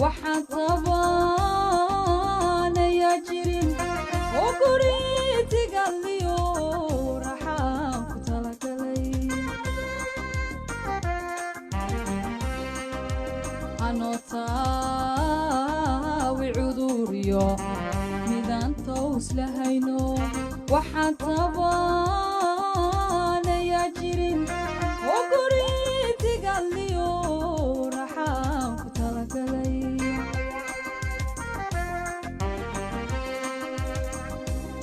waxaan tabaanayaa jirin oo guritigaliyo raxaan ku talagalay anotaawi cuduriyo midaan toos lahayno waxaan tabaanayaa jirin oo guritigaliyo raxaan ku talagalay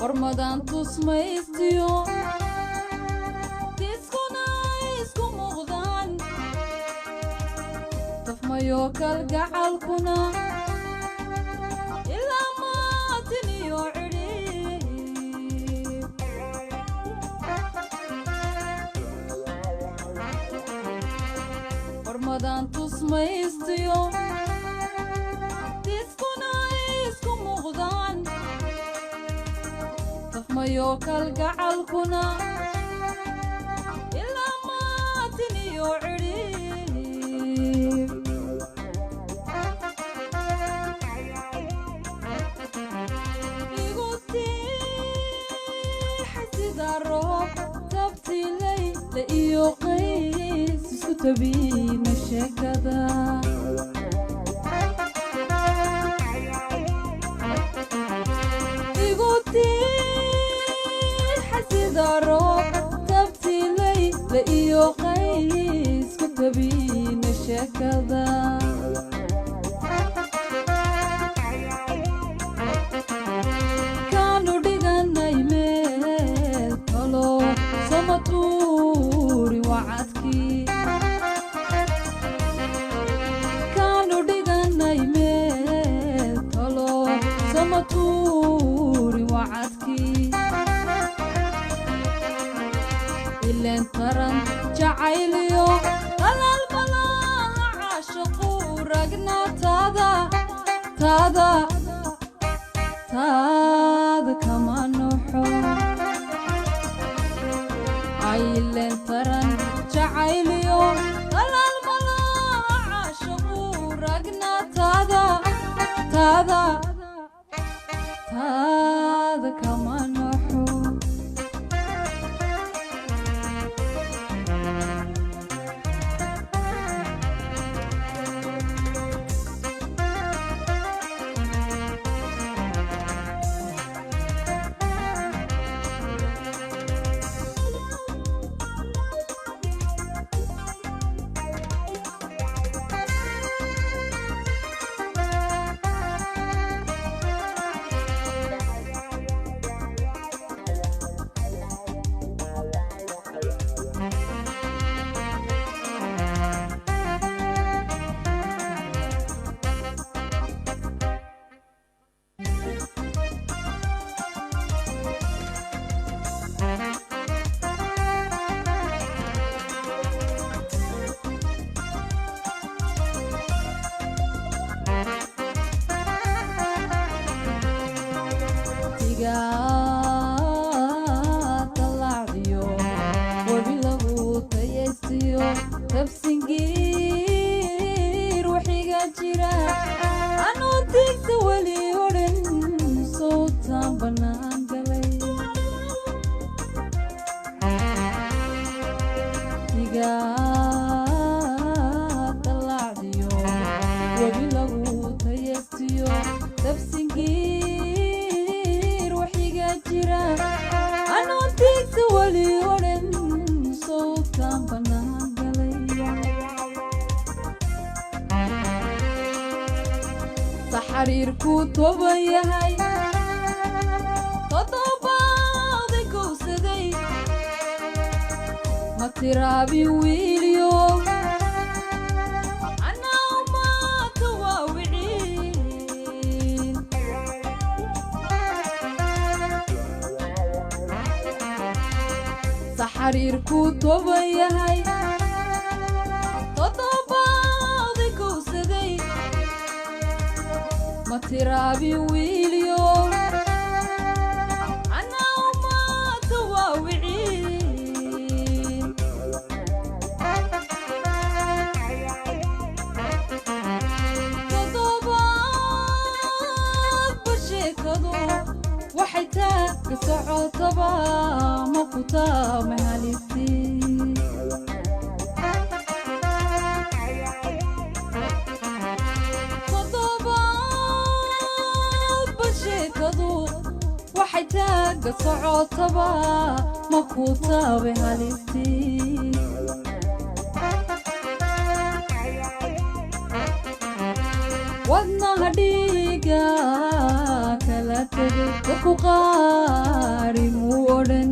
hormadaan tusmaystiyo tiskuna isku muuqdaan tafmayo kalgacalkuna ilaa maatin iyo cidhiib hormadaan tusmaystiyo tiskuna isku muuqdaan tafmayo kalgacalkuna ilaa maatin iyo cidhiib igu tiixa sida roob tabtilay la iyo qays isku tabiina sheekada igu tiixa sida roob tabtilay la iyo qays isku tabiina sheekada kaanu dhiganay meel talo sama tuuri wacadkii kaanu dhiganay meel talo sama tuuri wacadkii ileen taran jacayliyo dalaal malaha caashaqu ragna taada kama nuxo ileen taran jacayliyo dalaal malaha caashaqu ragna taada kama nuxo talacdiyo wabi lagu tayaystiyo tabsingiir waxiga jira anuu tigsa weli odhan sowtaan bannaan galay talacdiyo wabi lagu tayaystiyo tabsingiir waxiga jira anuu tigsa weli odhan sowtaan bannaan galay saxariirku toban yahay toddobaada kowsaday ma tiraabin wiilyo anaa maata waa wiciin saxariirku toban yahay toddobaada kowsaday ma tiraabin wiilyo anaa maata waa wiciin toddoba socotaba ma ku taabay halistii toddobaad basheekadu waxay taaga socotaba ma ku taabay halistii wadnaha dhiiga kala tegay dadku qaari muu odhan